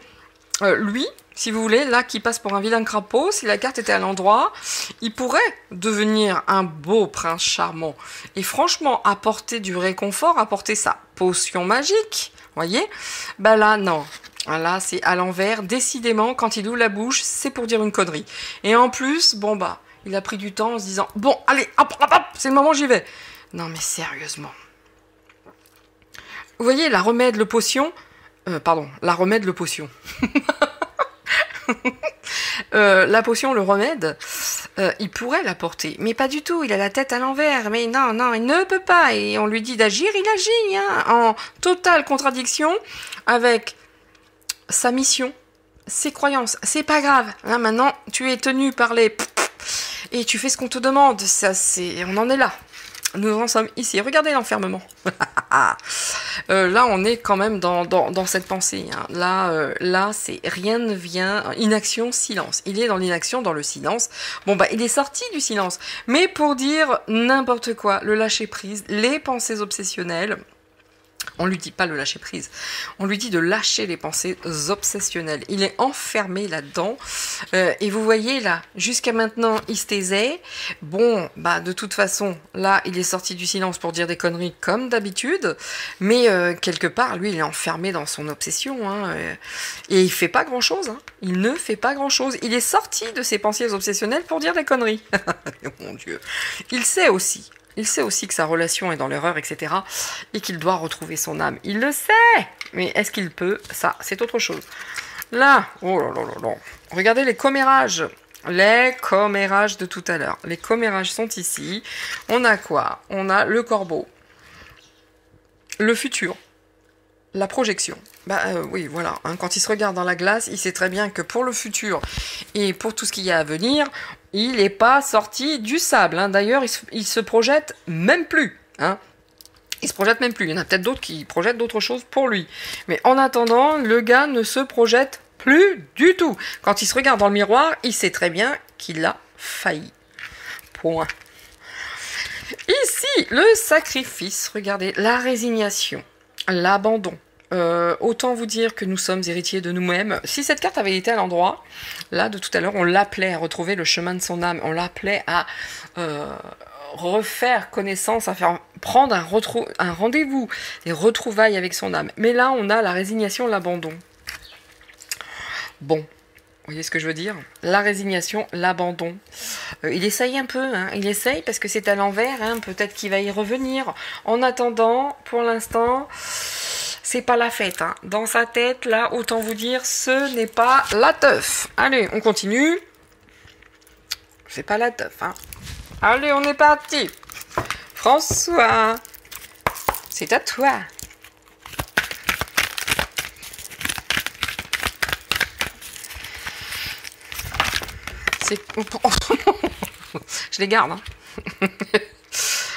lui, si vous voulez, là, qui passe pour un vilain crapaud, si la carte était à l'endroit, il pourrait devenir un beau prince charmant. Et franchement, apporter du réconfort, apporter sa potion magique, voyez. Bah là, non. Là, c'est à l'envers. Décidément, quand il ouvre la bouche, c'est pour dire une connerie. Et en plus, bon bah, il a pris du temps en se disant, bon, allez, hop, hop, hop, c'est le moment, j'y vais. Non, mais sérieusement. Vous voyez, la remède, le potion... pardon, la remède, le potion. La potion, le remède, il pourrait l'apporter, mais pas du tout, il a la tête à l'envers, mais non, non, il ne peut pas, et on lui dit d'agir, il agit, hein, en totale contradiction avec sa mission, ses croyances, c'est pas grave, hein, maintenant, tu es tenu par les... et tu fais ce qu'on te demande, ça c'est... on en est là. Nous en sommes ici. Regardez l'enfermement. Là, on est quand même dans cette pensée. Hein. Là, c'est rien ne vient. Inaction, silence. Il est dans l'inaction, dans le silence. Bon, bah, il est sorti du silence. Mais pour dire n'importe quoi, le lâcher prise, les pensées obsessionnelles. On lui dit pas le lâcher prise, on lui dit de lâcher les pensées obsessionnelles. Il est enfermé là-dedans. Et vous voyez là, jusqu'à maintenant, il se taisait. Bon, bah de toute façon, là, il est sorti du silence pour dire des conneries comme d'habitude. Mais quelque part, lui, il est enfermé dans son obsession. Hein, et il fait pas grand-chose. Hein. Il ne fait pas grand-chose. Il est sorti de ses pensées obsessionnelles pour dire des conneries. Mon Dieu. Il sait aussi. Il sait aussi que sa relation est dans l'erreur, etc. Et qu'il doit retrouver son âme. Il le sait. Mais est-ce qu'il peut? Ça, c'est autre chose. Là, oh là là là là. Regardez les commérages. Les commérages de tout à l'heure. Les commérages sont ici. On a quoi? On a le corbeau. Le futur. La projection. Bah oui, voilà. Hein, quand il se regarde dans la glace, il sait très bien que pour le futur et pour tout ce qu'il y a à venir, il n'est pas sorti du sable. Hein. D'ailleurs, il se projette même plus. Hein. Il se projette même plus. Il y en a peut-être d'autres qui projettent d'autres choses pour lui. Mais en attendant, le gars ne se projette plus du tout. Quand il se regarde dans le miroir, il sait très bien qu'il a failli. Point. Ici, le sacrifice. Regardez, la résignation, l'abandon. Autant vous dire que nous sommes héritiers de nous-mêmes. Si cette carte avait été à l'endroit, là de tout à l'heure, on l'appelait à retrouver le chemin de son âme, on l'appelait à refaire connaissance, à faire prendre un rendez-vous, des retrouvailles avec son âme. Mais là, on a la résignation, l'abandon. Bon, vous voyez ce que je veux dire? La résignation, l'abandon. Il essaye un peu, hein. Il essaye parce que c'est à l'envers, hein. Peut-être qu'il va y revenir. En attendant, pour l'instant... c'est pas la fête, hein. Dans sa tête, là, autant vous dire, ce n'est pas la teuf. Allez, on continue. C'est pas la teuf, hein. Allez, on est parti. François, c'est à toi. C'est... Je les garde. Hein.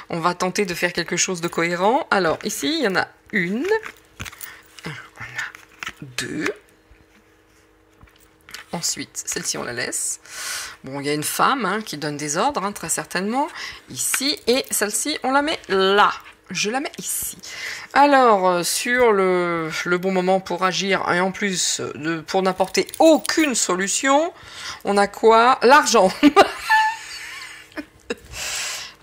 On va tenter de faire quelque chose de cohérent. Alors, ici, il y en a une. On a deux. Ensuite, celle-ci, on la laisse. Bon, il y a une femme hein, qui donne des ordres, hein, très certainement. Ici. Et celle-ci, on la met là. Je la mets ici. Alors, sur le bon moment pour agir, et en plus, pour n'apporter aucune solution, on a quoi? L'argent.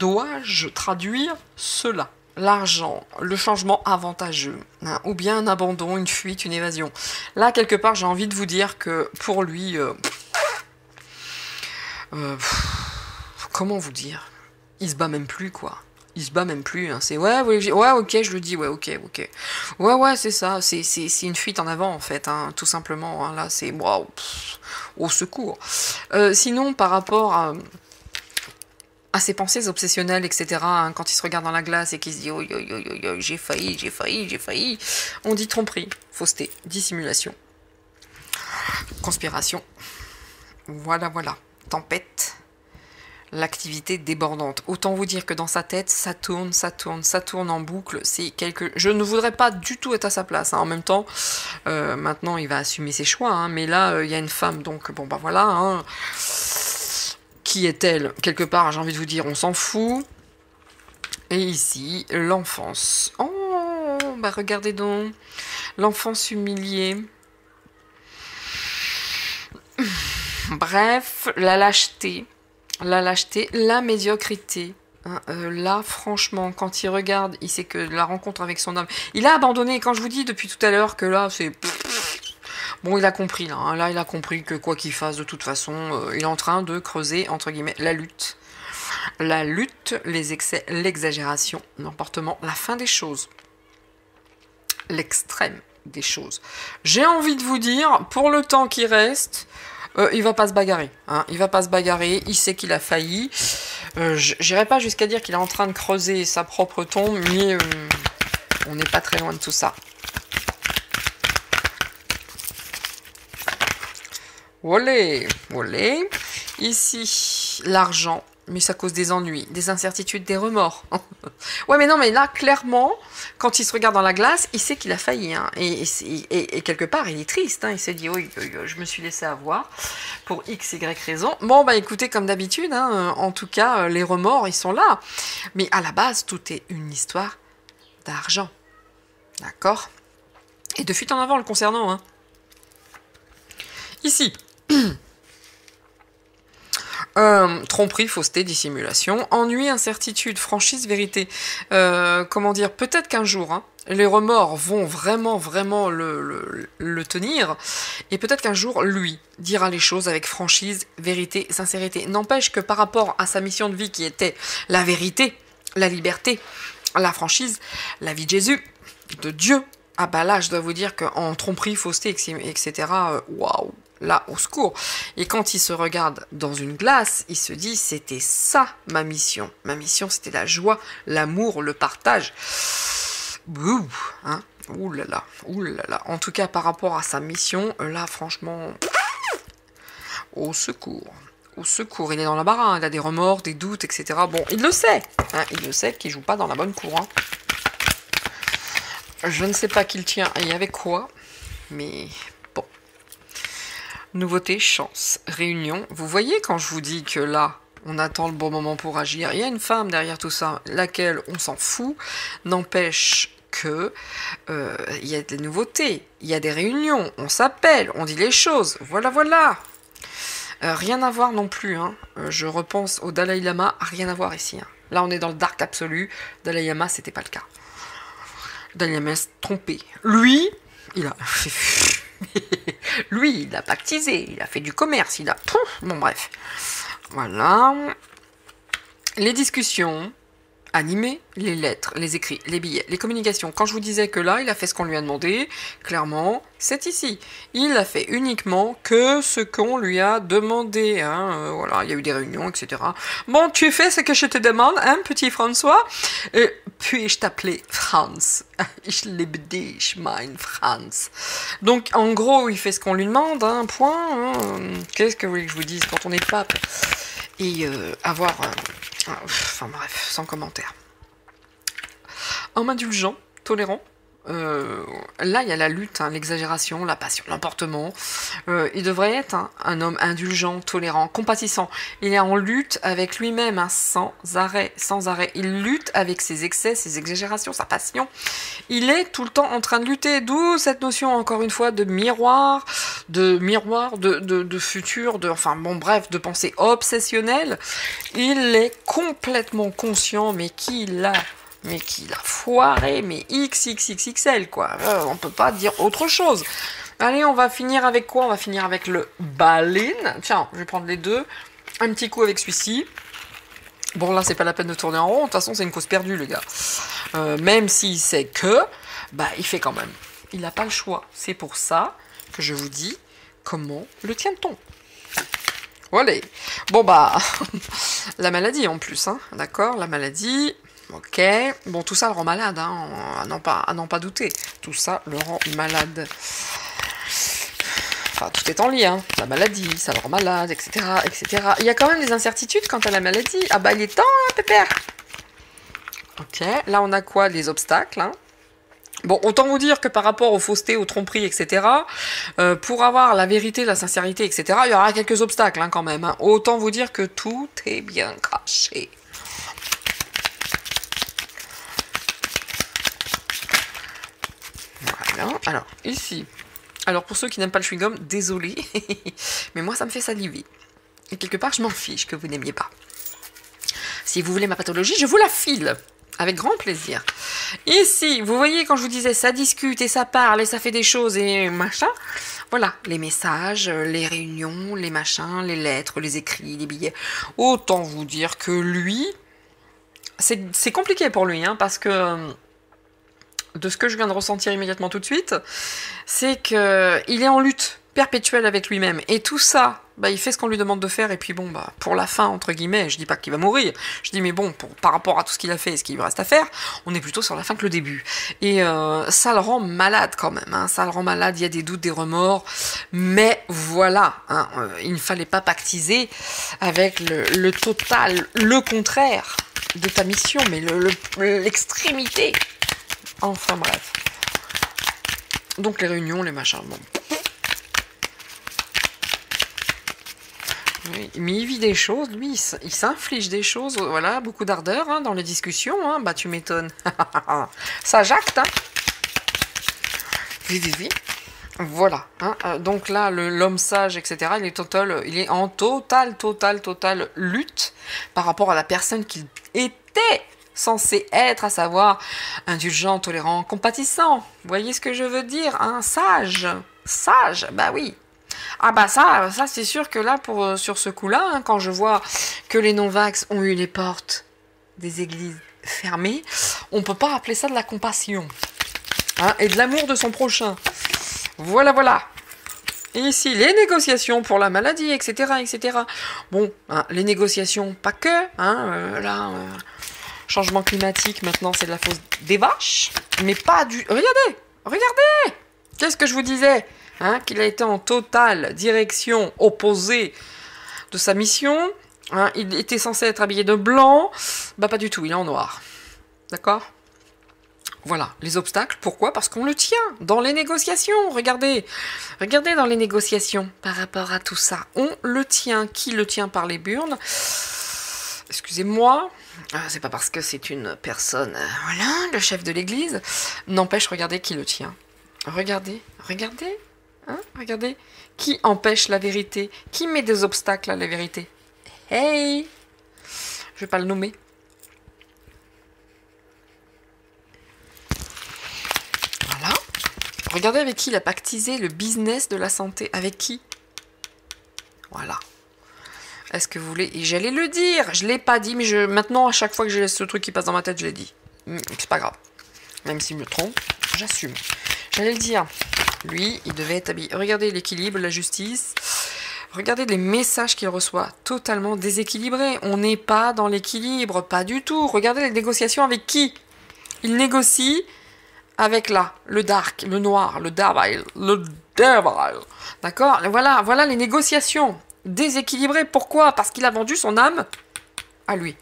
Dois-je traduire cela? L'argent, le changement avantageux, hein, ou bien un abandon, une fuite, une évasion. Là, quelque part, j'ai envie de vous dire que pour lui... comment vous dire? Il se bat même plus, quoi. Il se bat même plus, hein. C'est ouais, ok, je le dis, ouais, ok. Ouais, c'est ça, c'est une fuite en avant, en fait, hein, tout simplement. Hein. Là, c'est waouh, au secours. Sinon, par rapport à ses pensées obsessionnelles, etc., hein, quand il se regarde dans la glace et qu'il se dit oh, j'ai failli, on dit tromperie, fausseté, dissimulation, conspiration. Voilà, tempête. L'activité débordante. Autant vous dire que dans sa tête, ça tourne en boucle. C'est Je ne voudrais pas du tout être à sa place. Hein. En même temps, maintenant, il va assumer ses choix. Hein. Mais là, il y a une femme, donc bon, bah voilà. Hein. Qui est-elle? Quelque part, j'ai envie de vous dire, on s'en fout. Et ici, l'enfance. Oh, bah regardez donc. L'enfance humiliée. Bref, la lâcheté. La médiocrité. Hein, là, franchement, quand il regarde, il sait que la rencontre avec son homme... Il a abandonné, quand je vous dis depuis tout à l'heure que là, c'est... Bon, il a compris, là. Hein, là, il a compris que quoi qu'il fasse, de toute façon, il est en train de creuser, entre guillemets, la lutte. La lutte, les excès, l'exagération, l'emportement, la fin des choses. L'extrême des choses. J'ai envie de vous dire, pour le temps qui reste... il va pas se bagarrer, hein. Il va pas se bagarrer, il sait qu'il a failli. J'irai pas jusqu'à dire qu'il est en train de creuser sa propre tombe, mais on n'est pas très loin de tout ça. Olé. Ici, l'argent, mais ça cause des ennuis, des incertitudes, des remords. Ouais, mais non, mais là, clairement, quand il se regarde dans la glace, il sait qu'il a failli. Hein, et quelque part, il est triste. Hein, il s'est dit, oui, je me suis laissé avoir pour X, Y raison. Bon, bah écoutez, comme d'habitude, hein, en tout cas, les remords, ils sont là. Mais à la base, tout est une histoire d'argent. D'accord? Et de fuite en avant le concernant. Hein. Ici. Tromperie, fausseté, dissimulation, ennui, incertitude, franchise, vérité. Comment dire, peut-être qu'un jour, hein, les remords vont vraiment le tenir, et peut-être qu'un jour, lui, dira les choses avec franchise, vérité, sincérité. N'empêche que par rapport à sa mission de vie qui était la vérité, la liberté, la franchise, la vie de Jésus, de Dieu, ah bah là, je dois vous dire qu'en tromperie, fausseté, etc., waouh! Là, au secours. Et quand il se regarde dans une glace, il se dit, c'était ça ma mission. Ma mission, c'était la joie, l'amour, le partage. Bouh, hein? Ouh là là. En tout cas, par rapport à sa mission, là, franchement, au secours. Au secours, il est dans la barre, hein. Il a des remords, des doutes, etc. Bon, il le sait. Hein. Il le sait qu'il joue pas dans la bonne cour. Hein. Je ne sais pas qui le tient et avec quoi, mais... Nouveauté, chance, réunion. Vous voyez quand je vous dis que là, on attend le bon moment pour agir. Il y a une femme derrière tout ça, laquelle on s'en fout. N'empêche que il y a des nouveautés, il y a des réunions, on s'appelle, on dit les choses. Voilà. Rien à voir non plus. Hein. Je repense au Dalai Lama, rien à voir ici. Hein. Là, on est dans le dark absolu. Dalai Lama, c'était pas le cas. Dalai Lama s'est trompé. Lui, il a... Lui, il a pactisé, il a fait du commerce, il a... Bon, bref. Voilà. Les discussions animées, les lettres, les écrits, les billets, les communications. Quand je vous disais que là, il a fait ce qu'on lui a demandé, clairement, c'est ici. Il a fait uniquement que ce qu'on lui a demandé. Hein. Voilà, il y a eu des réunions, etc. Bon, tu fais ce que je te demande, hein, petit François. puis-je t'appeler Franz? Ich liebe dich, mein Franz. Donc, en gros, il fait ce qu'on lui demande, hein, point. Hein. Qu'est-ce que vous voulez que je vous dise quand on est pape? Et avoir... enfin bref, sans commentaire. Homme indulgent, tolérant. Là, il y a la lutte, hein, l'exagération, la passion, l'emportement. Il devrait être un homme indulgent, tolérant, compatissant. Il est en lutte avec lui-même, hein, sans arrêt, sans arrêt. Il lutte avec ses excès, ses exagérations, sa passion. Il est tout le temps en train de lutter. D'où cette notion, encore une fois, de miroir, de futur, enfin bon, bref, de pensée obsessionnelle. Il est complètement conscient, mais qu'il a foiré, mais XXXXL, quoi. On peut pas dire autre chose. Allez, on va finir avec quoi? On va finir avec le baleine. Tiens, je vais prendre les deux. Un petit coup avec celui-ci. Bon, là, c'est pas la peine de tourner en rond. De toute façon, c'est une cause perdue, les gars. Même s'il sait que, bah, il fait quand même. Il n'a pas le choix. C'est pour ça que je vous dis comment le tient-on. Voilà. Bon, bah, la maladie en plus, hein. D'accord, la maladie... Ok, bon, tout ça le rend malade, hein, à n'en pas douter. Tout ça le rend malade. Enfin, tout est en lien, la maladie, ça le rend malade, etc., etc. Il y a quand même des incertitudes quant à la maladie. Ah bah, il est temps, hein, pépère. Ok, là on a quoi? Les obstacles, hein. Bon, autant vous dire que par rapport aux faussetés, aux tromperies, etc., pour avoir la vérité, la sincérité, etc., il y aura quelques obstacles, hein, quand même. Hein. Autant vous dire que tout est bien caché. Alors, ici, alors pour ceux qui n'aiment pas le chewing-gum, désolé, mais moi ça me fait saliver. Et quelque part, je m'en fiche que vous n'aimiez pas. Si vous voulez ma pathologie, je vous la file, avec grand plaisir. Ici, vous voyez, quand je vous disais, ça discute et ça parle et ça fait des choses et machin, voilà, les messages, les réunions, les machins, les lettres, les écrits, les billets. Autant vous dire que lui, c'est compliqué pour lui, hein, parce que... de ce que je viens de ressentir immédiatement tout de suite, c'est qu'il est en lutte perpétuelle avec lui-même. Et tout ça, bah, il fait ce qu'on lui demande de faire, et puis bon, bah, pour la fin, entre guillemets, je dis pas qu'il va mourir, je dis mais bon, par rapport à tout ce qu'il a fait et ce qu'il lui reste à faire, on est plutôt sur la fin que le début. Et ça le rend malade quand même, hein, ça le rend malade, il y a des doutes, des remords, mais voilà, hein, il ne fallait pas pactiser avec le total, le contraire de ta mission, mais l'extrémité. Enfin bref. Donc les réunions, les machins, bon. Oui, mais il vit des choses, lui, il s'inflige des choses, voilà, beaucoup d'ardeur hein, dans les discussions, hein, bah tu m'étonnes. Ça jacte, hein. Oui. Voilà. Hein, donc là, l'homme sage, etc., il est en totale lutte par rapport à la personne qu'il était censé être, à savoir indulgent, tolérant, compatissant. Vous voyez ce que je veux dire, hein? Sage, bah oui. Ah bah ça c'est sûr que là, sur ce coup-là, hein, quand je vois que les non-vax ont eu les portes des églises fermées, on peut pas appeler ça de la compassion. Hein, et de l'amour de son prochain. Voilà. Et ici, les négociations pour la maladie, etc., etc. Bon, hein, les négociations, pas que, hein, changement climatique, maintenant, c'est de la faute des vaches, mais pas du... Regardez. Qu'est-ce que je vous disais, hein, qu'il a été en totale direction opposée de sa mission, hein, il était censé être habillé de blanc, bah pas du tout, il est en noir. D'accord ? Voilà, les obstacles, pourquoi? Parce qu'on le tient dans les négociations, regardez dans les négociations par rapport à tout ça, on le tient. Qui le tient par les burnes? Excusez-moi, c'est pas parce que c'est une personne, voilà, le chef de l'église, n'empêche, regardez qui le tient. Regardez, hein, regardez, qui empêche la vérité, qui met des obstacles à la vérité. Hey, je vais pas le nommer. Regardez avec qui il a pactisé le business de la santé. Avec qui? Voilà. Est-ce que vous voulez... Et j'allais le dire. Je ne l'ai pas dit, mais maintenant, à chaque fois que je laisse ce truc qui passe dans ma tête, je l'ai dit. C'est pas grave. Même s'il me trompe, j'assume. J'allais le dire. Lui, il devait être habillé. Regardez l'équilibre, la justice. Regardez les messages qu'il reçoit. Totalement déséquilibrés. On n'est pas dans l'équilibre. Pas du tout. Regardez les négociations avec qui? Il négocie avec là, le dark, le noir, le devil, le devil. D'accord? Voilà les négociations déséquilibrées. Pourquoi? Parce qu'il a vendu son âme à lui.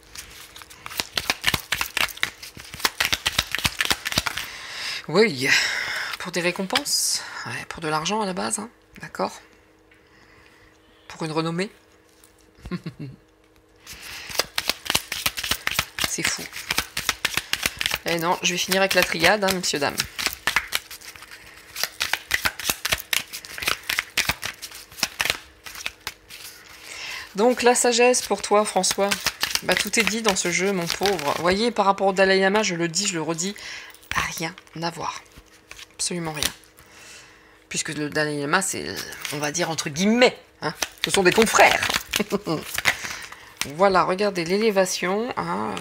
Oui, pour des récompenses, ouais, pour de l'argent à la base, hein, d'accord? Pour une renommée. C'est fou. Eh non, je vais finir avec la triade, hein, messieurs, dames. Donc, la sagesse pour toi, François. Bah, tout est dit dans ce jeu, mon pauvre. Vous voyez, par rapport au Dalai Lama, je le dis, je le redis, rien à voir. Absolument rien. Puisque le Dalai Lama, c'est, on va dire, entre guillemets, hein, ce sont des confrères. Voilà, regardez l'élévation, hein,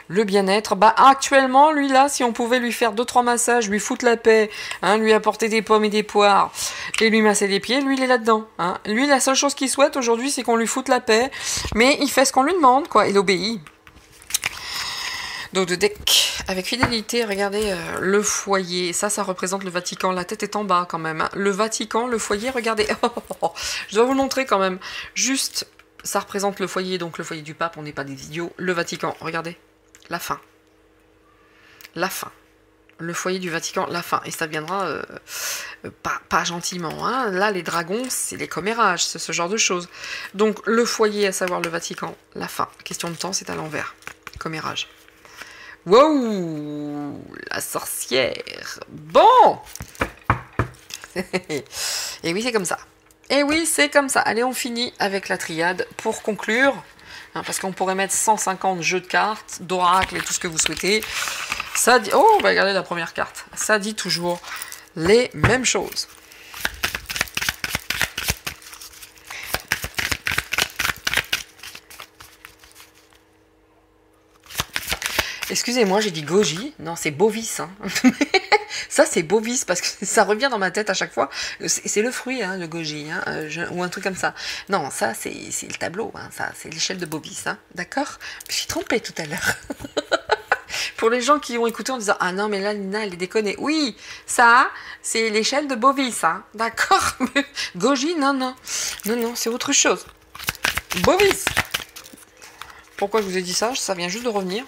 le bien-être. Bah, actuellement, lui, là, si on pouvait lui faire 2-3 massages, lui foutre la paix, hein, lui apporter des pommes et des poires, et lui masser les pieds, lui, il est là-dedans. Hein. Lui, la seule chose qu'il souhaite aujourd'hui, c'est qu'on lui foute la paix, mais il fait ce qu'on lui demande, quoi, il obéit. Donc, de deck, avec fidélité, regardez le foyer. Ça représente le Vatican. La tête est en bas, quand même. Hein. Le Vatican, le foyer, regardez. Je dois vous le montrer, quand même. Juste, ça représente le foyer, donc le foyer du pape, on n'est pas des idiots. Le Vatican, regardez. La fin. La fin. Le foyer du Vatican, la fin. Et ça viendra pas gentiment. Hein. Là, les dragons, c'est les commérages, c'est ce genre de choses. Donc, le foyer, à savoir le Vatican, la fin. Question de temps, c'est à l'envers. Commérage. Wow, la sorcière. Bon. Et oui, c'est comme ça. Et oui, c'est comme ça. Allez, on finit avec la triade pour conclure. Hein, parce qu'on pourrait mettre 150 jeux de cartes, d'oracle et tout ce que vous souhaitez. Ça dit... Oh, bah regardez la première carte. Ça dit toujours les mêmes choses. Excusez-moi, j'ai dit goji. Non, c'est bovis. Hein. Ça, c'est bovis parce que ça revient dans ma tête à chaque fois. C'est le fruit, hein, le goji, hein, ou un truc comme ça. Non, ça, c'est le tableau. Hein, ça, c'est l'échelle de bovis. Hein, d'accord? Je me suis trompée tout à l'heure. Pour les gens qui ont écouté en disant « Ah non, mais là, Nina, elle est déconnée. » Oui, ça, c'est l'échelle de bovis. Hein, d'accord? Goji, non, non. Non, non, c'est autre chose. Bovis. Pourquoi je vous ai dit ça? Ça vient juste de revenir.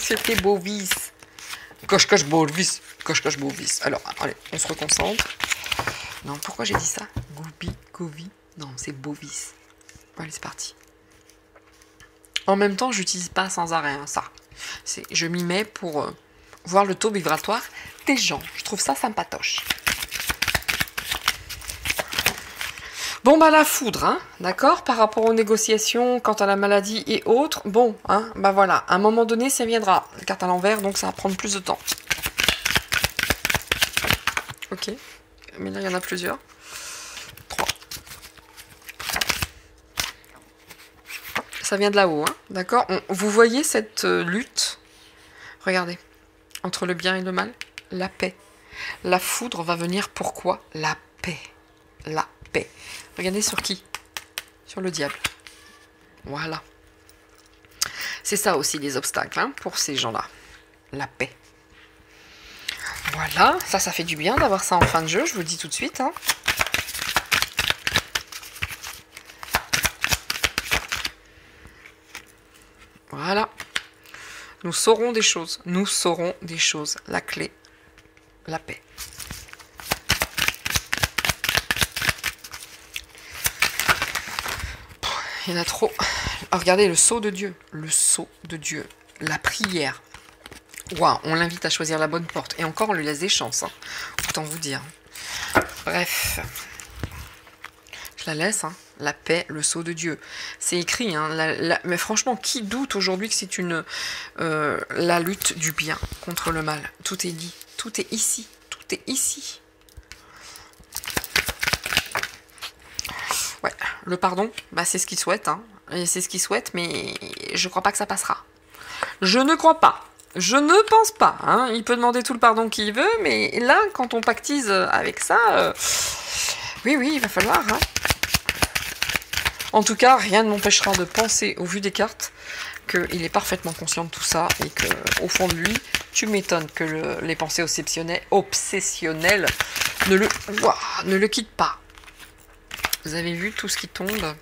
C'était bovis. Coche bovis. Coche bovis. Alors, allez, on se reconcentre. Non, pourquoi j'ai dit ça? Govi. Non, c'est bovis. Allez, c'est parti. En même temps, j'utilise pas sans arrêt hein, ça. Je m'y mets pour voir le taux vibratoire des gens. Je trouve ça sympatoche. Bon, bah la foudre, hein, d'accord, par rapport aux négociations, quant à la maladie et autres, bon, hein, bah voilà, à un moment donné, ça viendra. Carte à l'envers, donc ça va prendre plus de temps. Ok, mais là, il y en a plusieurs. 3. Ça vient de là-haut, hein, d'accord. Vous voyez cette lutte, regardez, entre le bien et le mal, la paix. La foudre va venir pourquoi? La paix. La paix. Regardez sur qui? Sur le diable. Voilà. C'est ça aussi les obstacles hein, pour ces gens-là. La paix. Voilà. Ça fait du bien d'avoir ça en fin de jeu, je vous le dis tout de suite. Hein. Voilà. Nous saurons des choses. Nous saurons des choses. La clé, la paix. Il y en a trop. Oh, regardez le sceau de Dieu. Le sceau de Dieu. La prière. Waouh, on l'invite à choisir la bonne porte. Et encore, on lui laisse des chances. Hein. Autant vous dire. Bref. Je la laisse. Hein. La paix, le sceau de Dieu. C'est écrit. Hein. Mais franchement, qui doute aujourd'hui que c'est la lutte du bien contre le mal? Tout est dit. Tout est ici. Tout est ici. Ouais, le pardon, bah c'est ce qu'il souhaite, hein. Et c'est ce qu'il souhaite, mais je crois pas que ça passera. Je ne crois pas. Je ne pense pas. Hein. Il peut demander tout le pardon qu'il veut, mais là, quand on pactise avec ça, oui, il va falloir. Hein. En tout cas, rien ne m'empêchera de penser, au vu des cartes, qu'il est parfaitement conscient de tout ça et qu'au fond de lui, tu m'étonnes que les pensées obsessionnelles ne le quittent pas. Vous avez vu tout ce qui tombe?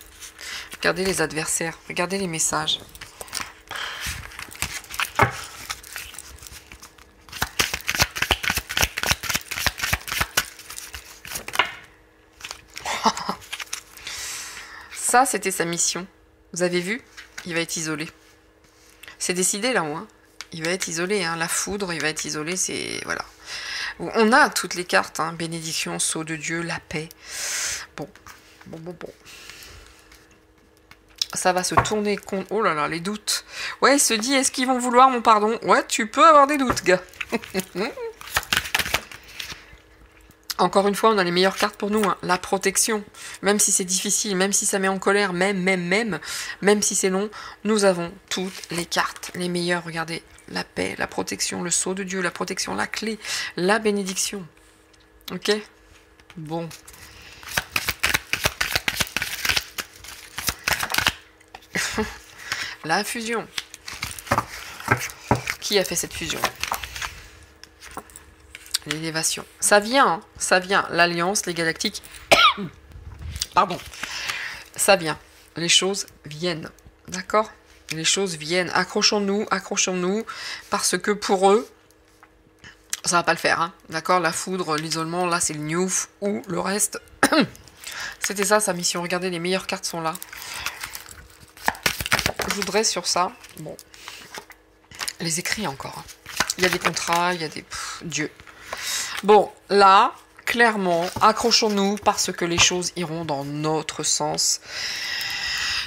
Regardez les adversaires, regardez les messages. Ça, c'était sa mission. Vous avez vu? Il va être isolé. C'est décidé là-haut. Hein. Il va être isolé. Hein. La foudre, il va être isolé. C'est voilà. On a toutes les cartes. Hein. Bénédiction, sceau de Dieu, la paix. Bon. Ça va se tourner contre... Oh là là, les doutes. Ouais, il se dit, est-ce qu'ils vont vouloir mon pardon? Ouais, tu peux avoir des doutes, gars. Encore une fois, on a les meilleures cartes pour nous, hein. La protection. Même si c'est difficile, même si ça met en colère, même si c'est long, nous avons toutes les cartes, les meilleures. Regardez, la paix, la protection, le sceau de Dieu, la protection, la clé, la bénédiction. Ok? Bon. La fusion. Qui a fait cette fusion? L'élévation. Ça vient, hein, ça vient. L'alliance, les galactiques. Pardon. Ça vient. Les choses viennent. D'accord? Les choses viennent. Accrochons-nous, parce que pour eux, ça va pas le faire. Hein, d'accord? La foudre, l'isolement, là, c'est le newf ou le reste. C'était ça, sa mission. Regardez, les meilleures cartes sont là. Je voudrais sur ça. Bon. Les écrits encore. Hein. Il y a des contrats, il y a des... Dieu. Bon, là, clairement, accrochons-nous parce que les choses iront dans notre sens.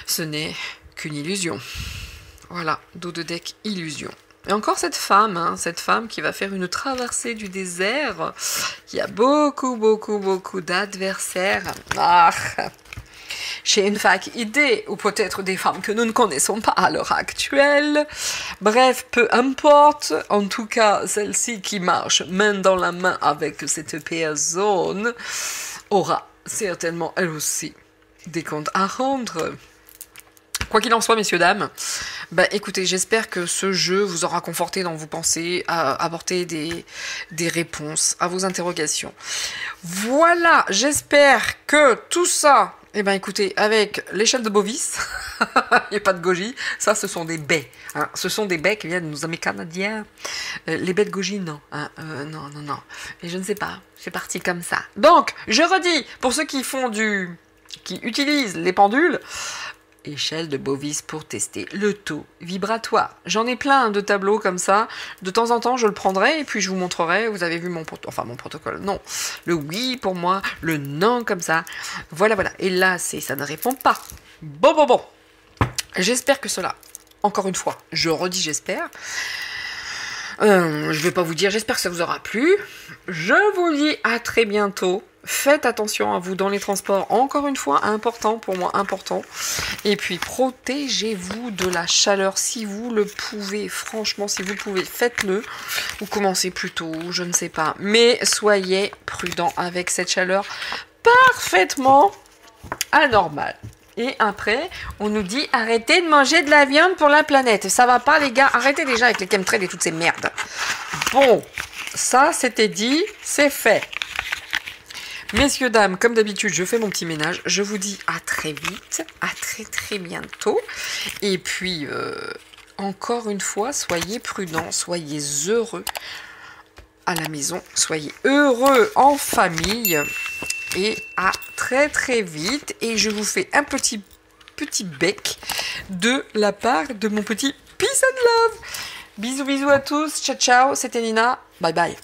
Ce n'est qu'une illusion. Voilà, dos de deck, illusion. Et encore cette femme, hein, cette femme qui va faire une traversée du désert. Il y a beaucoup d'adversaires. Ah, j'ai une vague idée, ou peut-être des femmes que nous ne connaissons pas à l'heure actuelle. Bref, peu importe. En tout cas, celle-ci qui marche main dans la main avec cette personne aura certainement, elle aussi, des comptes à rendre. Quoi qu'il en soit, messieurs, dames, bah, écoutez, j'espère que ce jeu vous aura conforté dans vos pensées, apporté des réponses à vos interrogations. Voilà, j'espère que tout ça... Eh bien, écoutez, avec l'échelle de Bovis, il n'y a pas de goji, ça, ce sont des baies. Hein. Ce sont des baies qui viennent de nos amis canadiens. Les baies de goji, non. Hein. Non. Et je ne sais pas, c'est parti comme ça. Donc, je redis, pour ceux qui utilisent les pendules, échelle de Bovis pour tester le taux vibratoire. J'en ai plein de tableaux comme ça. De temps en temps, je le prendrai et puis je vous montrerai. Vous avez vu mon protocole. Non. Le oui pour moi, le non comme ça. Voilà. Et là, ça ne répond pas. Bon. J'espère que cela, encore une fois, je redis j'espère. Je vais pas vous dire, j'espère que ça vous aura plu. Je vous dis à très bientôt. Faites attention à vous dans les transports, encore une fois, important pour moi, important. Et puis, protégez-vous de la chaleur si vous le pouvez. Franchement, si vous le pouvez, faites-le. Ou commencez plus tôt, je ne sais pas. Mais soyez prudents avec cette chaleur parfaitement anormale. Et après, on nous dit, arrêtez de manger de la viande pour la planète. Ça va pas, les gars. Arrêtez déjà avec les chemtrails et toutes ces merdes. Bon, ça, c'était dit, c'est fait. Messieurs, dames, comme d'habitude, je fais mon petit ménage. Je vous dis à très vite, à très bientôt. Et puis, encore une fois, soyez prudents, soyez heureux à la maison, soyez heureux en famille. Et à très vite. Et je vous fais un petit bec de la part de mon petit Peace and Love. Bisous à tous. Ciao, c'était Nina. Bye.